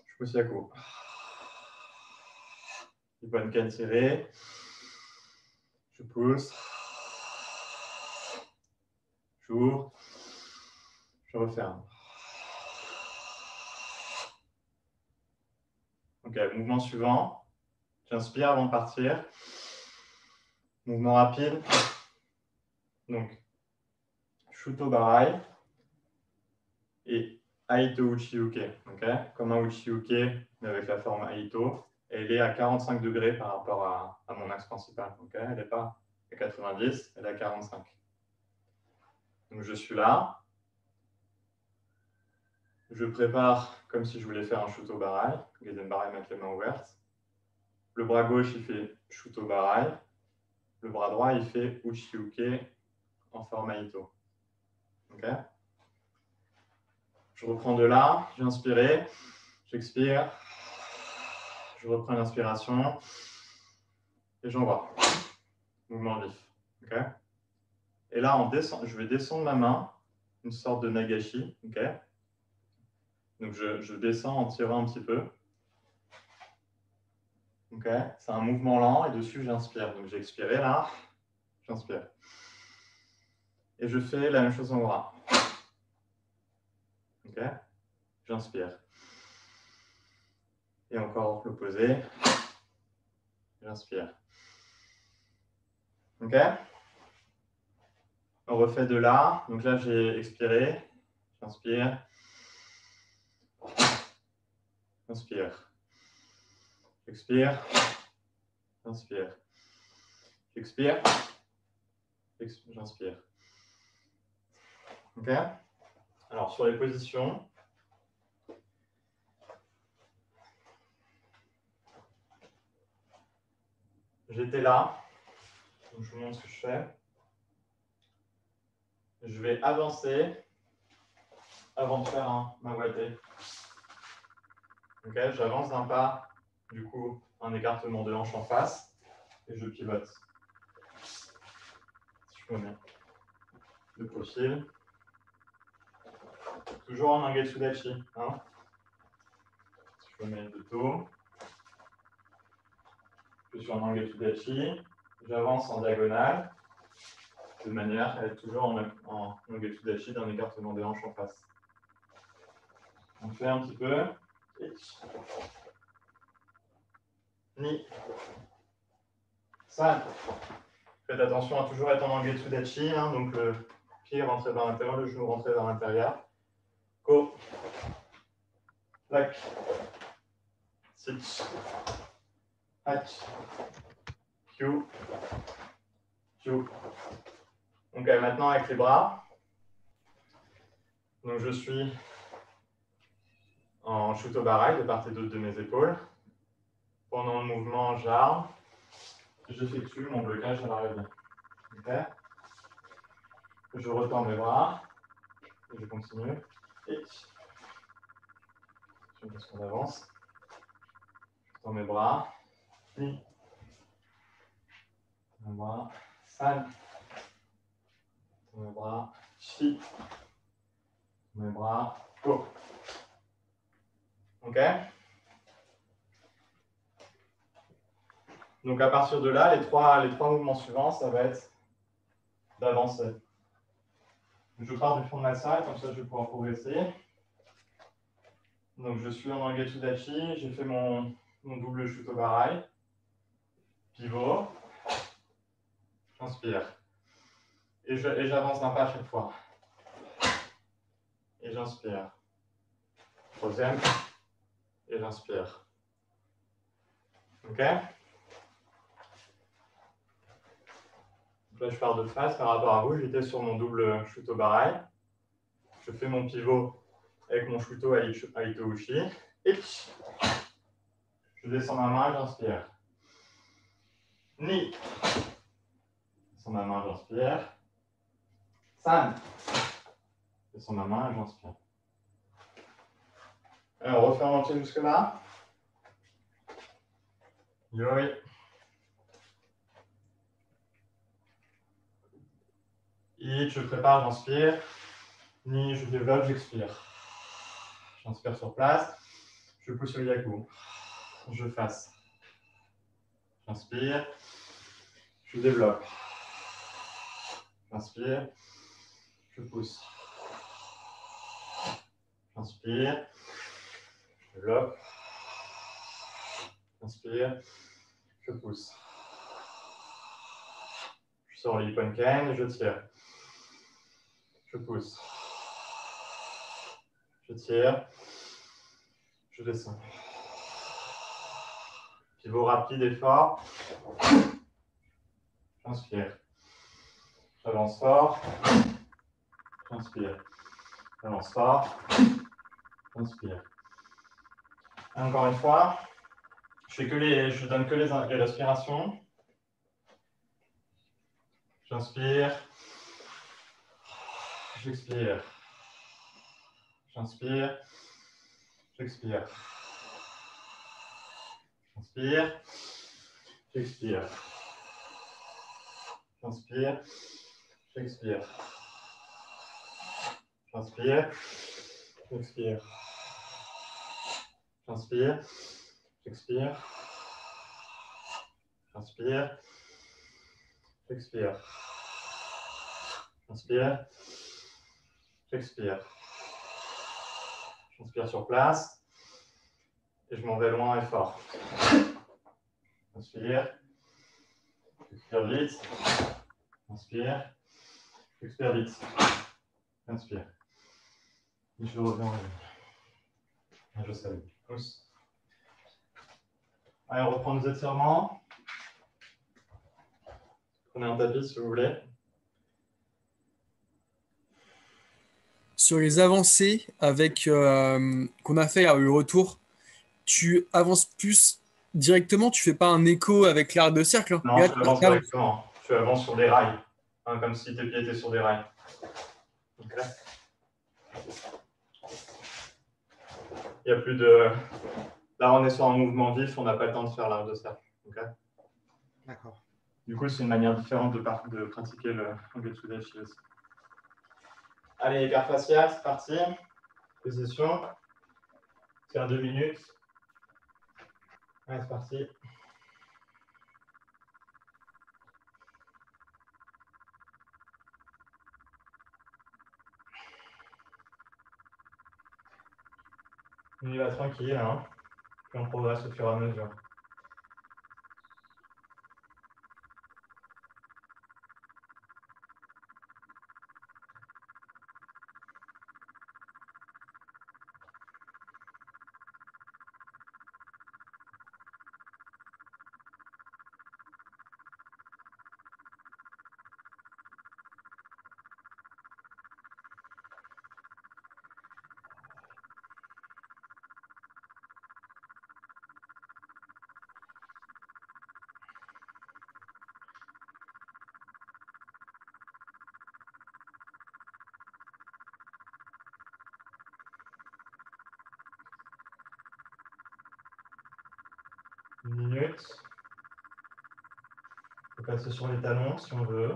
je pousse Yaku. Ipon-ken tiré, je pousse, j'ouvre, je referme. Ok, mouvement suivant, j'inspire avant de partir, mouvement rapide, donc Shuto Barai et Aito Uchi-Uke, okay, comme un Uchi-Uke mais avec la forme Aito. Et elle est à 45 degrés par rapport à mon axe principal. Okay, elle n'est pas à 90, elle est à 45. Donc je suis là. Je prépare comme si je voulais faire un Shuto Barai, Gezen Barai avec les mains ouvertes. Le bras gauche, il fait Shuto Barai. Le bras droit, il fait Uchi-Uke en forme Aito. Okay. Je reprends de là, j'ai inspiré, j'expire. Je reprends l'inspiration et j'envoie. Mouvement vif. Okay, et là, je vais descendre ma main, une sorte de nagashi. Okay, donc, je descends en tirant un petit peu. Okay, c'est un mouvement lent et dessus, j'inspire. Donc, j'ai expiré là, j'inspire. Et je fais la même chose en bras. Okay, j'inspire. Et encore l'opposé. J'inspire. OK? On refait de là. Donc là, j'ai expiré. J'inspire. Inspire. J'expire. Inspire. J'expire. J'inspire. OK? Alors, sur les positions, j'étais là. Donc, je vous montre ce que je fais. Je vais avancer avant de faire un mawate. Okay, j'avance d'un pas, du coup, un écartement de hanche en face, et je pivote. Si je me mets de profil. Toujours en Nangetsu Dachi. Hein. Si je me mets de dos. Je suis en Nangetsu Dachi. J'avance en diagonale. de manière à être toujours en Nogetsudachi d'un écartement des hanches en face. On fait un petit peu. Ich. Ni. San. Faites attention à toujours être en Nogetsudachi, hein, donc le pied rentré vers l'intérieur, le genou rentré vers l'intérieur. Go. Lak. Sich. Hach. Kyu. Kyu. Donc maintenant avec les bras. Donc je suis en Shutobarai de part et d'autre de mes épaules. Pendant le mouvement, j'arme. J'effectue mon blocage à l'arrivée. Okay. Je retends mes bras. Et je continue. Et parce qu'on avance. Je tends mes bras. Ni. Mes bras. San. Mes bras. Shi. Mes bras. Go. OK? Donc à partir de là, les trois mouvements suivants, ça va être d'avancer. Je pars du fond de ma salle, comme ça je vais pouvoir progresser. Donc je suis en Nogetsudachi, j'ai fait mon double Shutobarai. Pivot. J'inspire. Et j'avance d'un pas à chaque fois. Et j'inspire. Troisième. Et j'inspire. OK? Donc là, je pars de face par rapport à vous. J'étais sur mon double Shutobarai. Je fais mon pivot avec mon Shuto Aito Uchi. Et je descends ma main et j'inspire. Ni. Je descends ma main, j'inspire. San. Je descends ma main et j'inspire. Alors, on refait en entier jusque-là. Yoi. Et je prépare, j'inspire. Ni, je développe, j'expire. J'inspire sur place. Je pousse le yaku. Je fasse. J'inspire. Je développe. J'inspire. Je pousse. J'inspire. Je développe. J'inspire. Je pousse. Je sors le Ipponken et je tire. Je pousse. Je tire. Je descends. Pivot rapide et fort. J'inspire. J'avance fort. J'inspire. J'avance fort. J'inspire. Encore une fois, je donne que les respirations. J'inspire. J'expire. J'inspire. J'expire. J'inspire. J'expire. J'inspire. J'expire. J'inspire. J'expire. J'inspire. J'expire. J'inspire. J'expire. J'inspire. J'expire. J'inspire sur place. Et je m'en vais loin et fort. Inspire. Expire vite. Inspire. Expire vite. Inspire. Et je reviens en ligne. Je salue. Pousse. Allez, on reprend nos étirements. Prenez un tapis si vous voulez. Sur les avancées avec qu'on a fait le retour, tu avances plus directement, tu fais pas un écho avec l'arc de cercle. Hein. Non, tu avances directement. Tu avances sur des rails, hein, comme si tes pieds étaient sur des rails. Okay. Il n'y a plus de... Là, on est sur un mouvement vif, on n'a pas le temps de faire l'arc de cercle. Okay. D'accord. Du coup, c'est une manière différente de pratiquer le Nogetsudachi aussi. Allez, écart facial, c'est parti. Position. C'est 2 minutes. Allez, c'est parti. On y va tranquille, hein. Puis on progresse au fur et à mesure. Une minute. On peut passer sur les talons si on veut.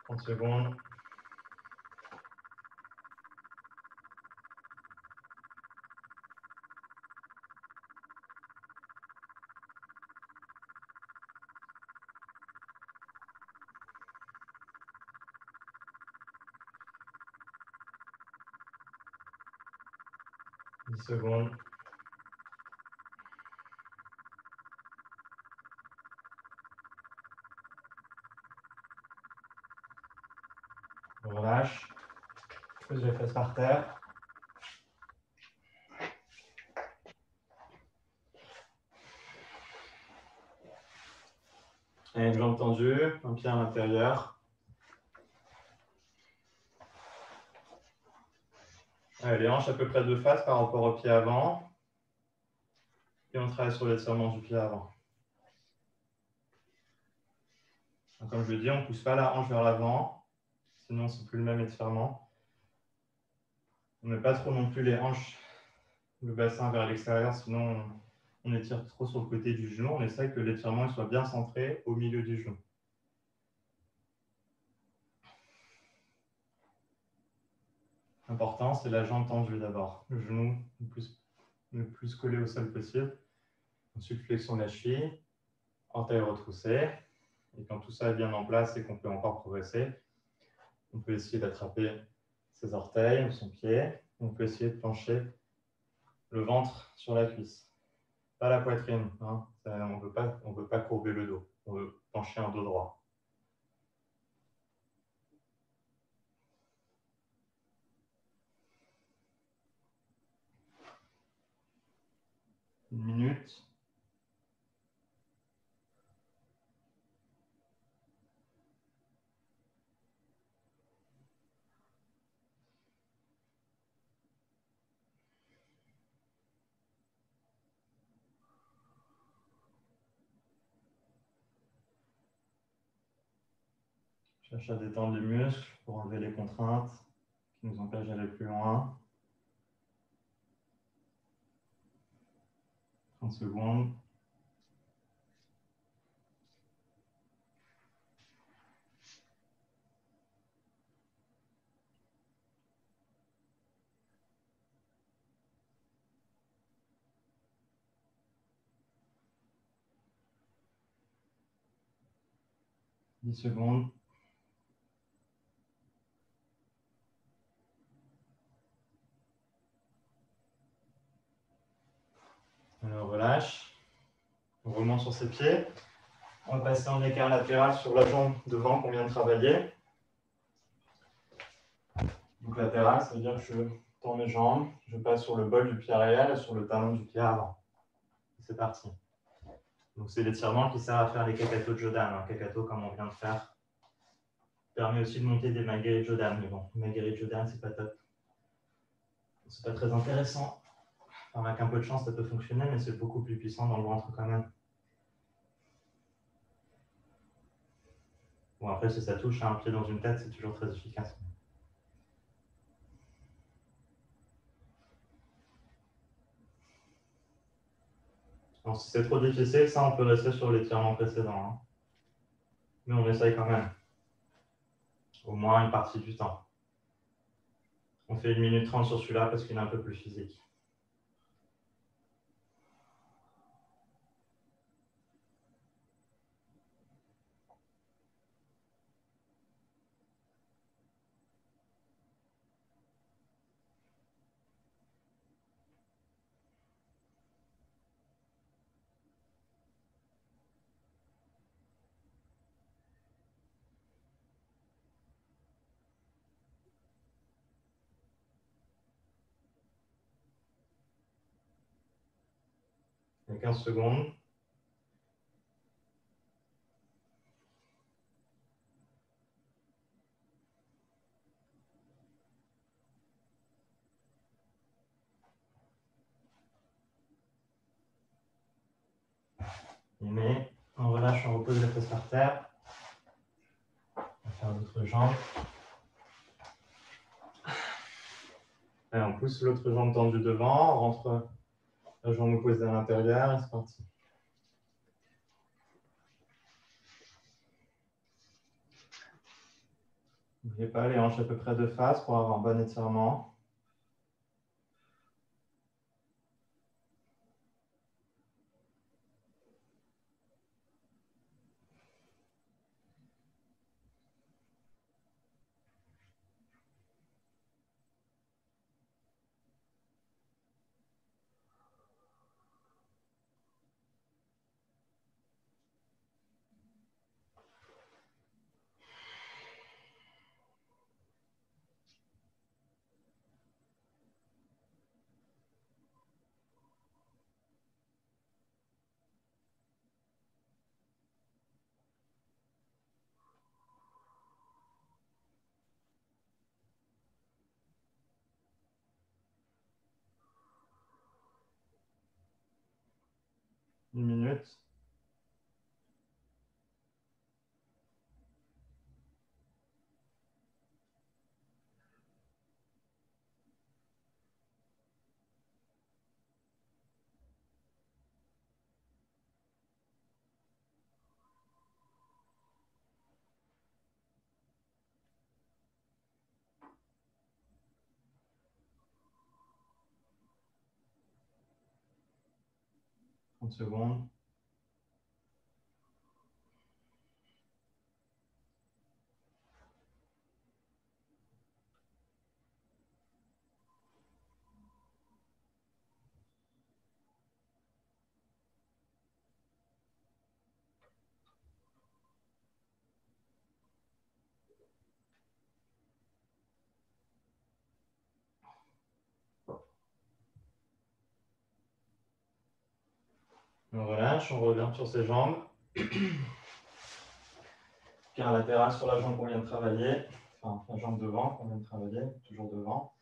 Trente secondes. Dix secondes. On relâche. Pose les fesses par terre. Et une jambe tendue, un pied à l'intérieur. Allez, les hanches à peu près de face par rapport au pied avant. Et on travaille sur l'étirement du pied avant. Donc, comme je le dis, on ne pousse pas la hanche vers l'avant. Sinon, ce n'est plus le même étirement. On ne met pas trop non plus les hanches, le bassin vers l'extérieur, sinon on étire trop sur le côté du genou. On essaie que l'étirement soit bien centré au milieu du genou. L'important, c'est la jambe tendue d'abord. Le genou le plus collé au sol possible. Ensuite, flexion de la cheville, orteils retroussés. Et quand tout ça est bien en place et qu'on peut encore progresser, on peut essayer d'attraper ses orteils ou son pied. On peut essayer de pencher le ventre sur la cuisse. Pas la poitrine. Hein. On ne veut pas courber le dos. On veut pencher un dos droit. Une minute. Cherche à détendre les muscles pour enlever les contraintes qui nous empêchent d'aller plus loin. 30 secondes. Dix secondes. Alors, on relâche. On remonte sur ses pieds. On va passer en écart latéral sur la jambe devant qu'on vient de travailler. Donc latéral, ça veut dire que je tends mes jambes, je passe sur le bol du pied arrière et sur le talon du pied avant. C'est parti. Donc c'est l'étirement qui sert à faire les kakato de Jodan. Un kakato comme on vient de faire permet aussi de monter des magiri de Jodan. Mais bon, magiri de Jodan, c'est pas top. C'est pas très intéressant. Enfin, avec un peu de chance, ça peut fonctionner, mais c'est beaucoup plus puissant dans le ventre quand même. Bon, après, si ça touche à un pied dans une tête, c'est toujours très efficace. Alors, si c'est trop difficile, ça, on peut rester sur l'étirement précédent. Hein. Mais on essaye quand même. Au moins une partie du temps. On fait 1 minute 30 sur celui-là parce qu'il est un peu plus physique. Il y a 15 secondes. On met, on relâche, on repose les fesses par terre. On va faire l'autre jambe. Et on pousse l'autre jambe tendue devant, on rentre la jambe opposée à l'intérieur et c'est parti. N'oubliez pas les hanches à peu près de face pour avoir un bon étirement. Une minute. Trente secondes. On relâche, on revient sur ses jambes. Car latéral sur la jambe qu'on vient de travailler. Enfin, la jambe devant qu'on vient de travailler, toujours devant.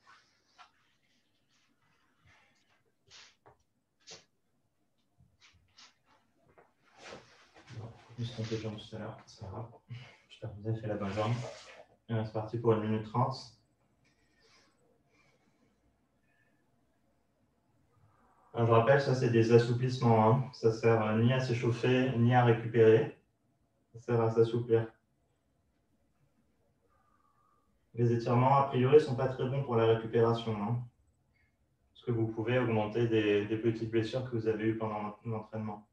Je me suis trompé de jambe tout à l'heure, c'est pas grave. J'espère que vous avez fait la bonne jambe. Et c'est parti pour 1 minute 30. Alors, je rappelle, ça c'est des assouplissements. Hein. Ça sert ni à s'échauffer, ni à récupérer. Ça sert à s'assouplir. Les étirements, a priori, ne sont pas très bons pour la récupération. Hein. Parce que vous pouvez augmenter des petites blessures que vous avez eues pendant l'entraînement.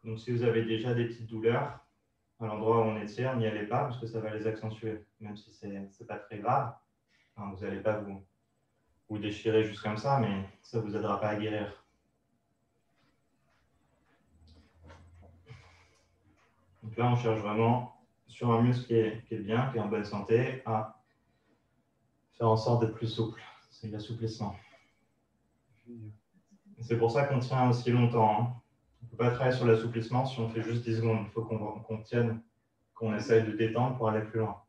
Donc, si vous avez déjà des petites douleurs à l'endroit où on étire, n'y allez pas parce que ça va les accentuer. Même si ce n'est pas très grave. Enfin, vous n'allez pas vous déchirer juste comme ça, mais ça ne vous aidera pas à guérir. Donc là, on cherche vraiment sur un muscle qui est bien, qui est en bonne santé, à faire en sorte d'être plus souple. C'est l'assouplissement. C'est pour ça qu'on tient aussi longtemps. Hein. On ne peut pas travailler sur l'assouplissement si on fait juste 10 secondes. Il faut qu'on tienne, qu'on essaye de détendre pour aller plus loin.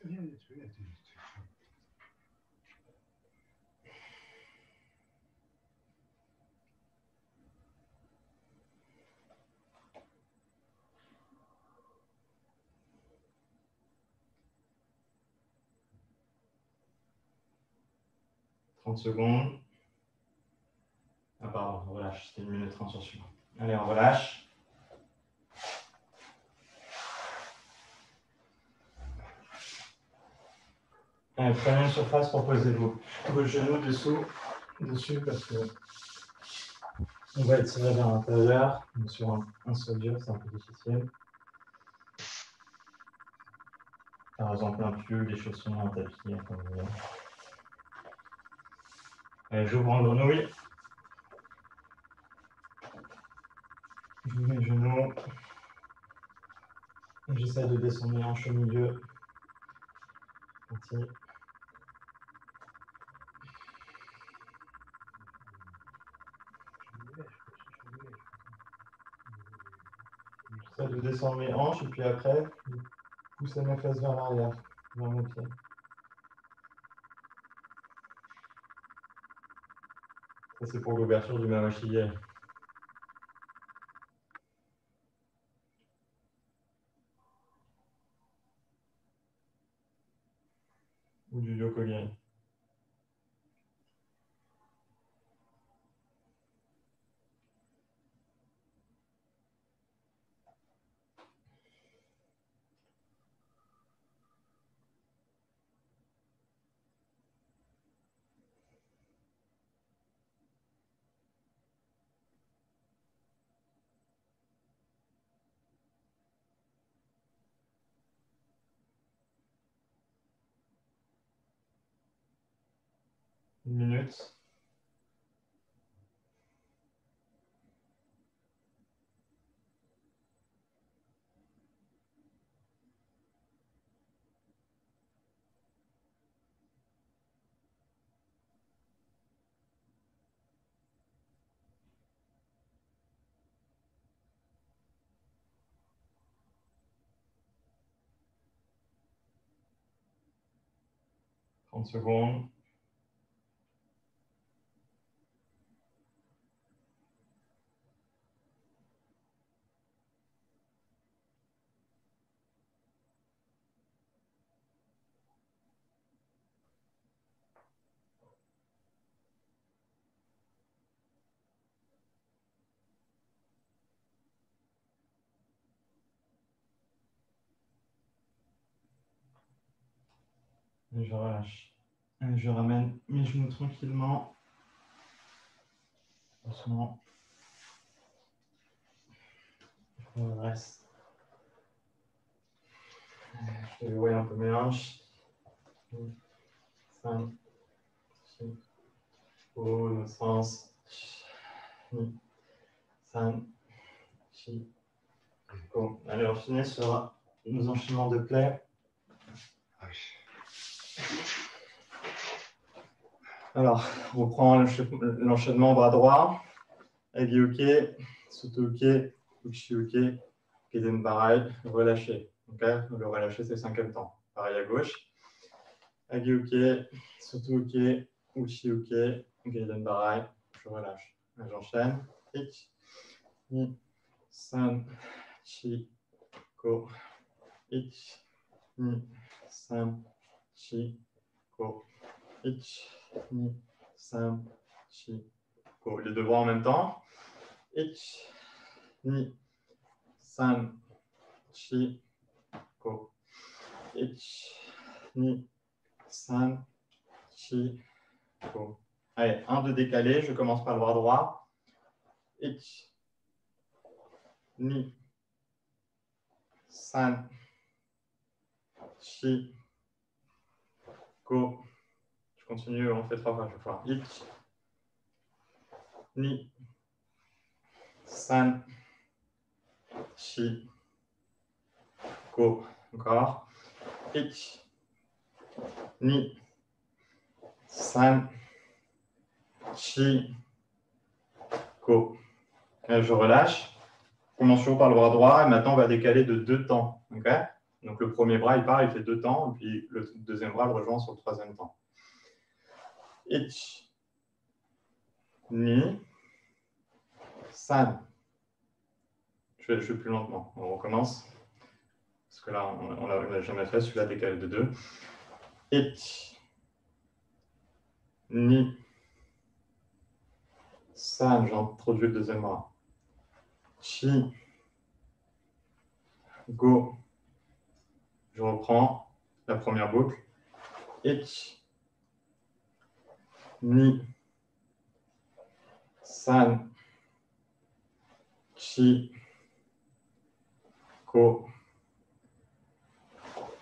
« 30 secondes. Ah pardon, on relâche. C'était 1 minute 30 sur celui-là. Allez, on relâche. Allez, prenez une surface pour poser vos genoux dessus parce que on va étirer vers l'intérieur. Sur un seul dur, c'est un peu difficile. Par exemple, un pull, des chaussons, un tapis, comme vous voulez. Allez, j'ouvre en grenouille. Je mets les genoux. J'essaie de descendre les hanches au milieu. Parti. J'essaie de descendre mes hanches et puis après, pousser mes fesses vers l'arrière, vers mes pieds. Ça, c'est pour l'ouverture du Mawashige. Ou du Yokogiri. Une minute. Trente secondes. Et je relâche. Et je ramène mes genoux tranquillement. Doucement. Je redresse. Je dévoile un peu mes hanches. 5, 6, au notre sens. 5, 6, go. Allez, on finit sur nos enchaînements de plaies. Alors, on reprend l'enchaînement bras droit, Agi-uke, Soto-uke, Uchi-uke, Kiden-barai, relâché. Okay, le relâché, c'est le 5e temps. Pareil à gauche. Agi-uke, Soto-uke, Uchi-uke, Kiden-barai, je relâche. J'enchaîne. Ich, ni, san, chi, ko. Ich, ni, san, chi, ko. Ich, ni, san, chi, ko. Les deux bras en même temps. Ich, ni, san, chi, ko. Ich, ni, san, chi, ko. Allez, un de décalé. Je commence par le bras droit. Ich, ni, san, chi, ko. Je continue, on fait 3 fois à chaque fois. Ich, ni, san, chi, ko. Encore. Ich, ni, san, chi, ko. Je relâche. Commence toujours par le bras droit et maintenant on va décaler de 2 temps. Okay, donc le premier bras il part, il fait 2 temps, et puis le deuxième bras le rejoint sur le 3e temps. Ich, ni, san. Je vais plus lentement. On recommence. Parce que là, on ne l'a jamais fait, celui-là décalé de 2. Ich, ni, san. J'introduis le deuxième bras. Chi, go. Je reprends la première boucle. 1, 2, 3,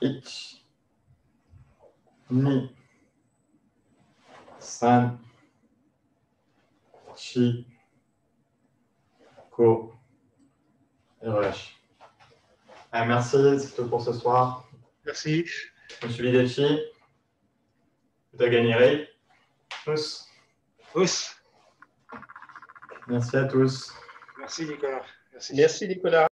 4, 5, 1, 2, 3, 4, 5, et relâche. Allez, merci, c'est tout pour ce soir. Merci. Je me suis Videchi. Tu as gagné Ray. Tous. Tous. Merci à tous. Merci Nicolas. Merci. Merci Nicolas.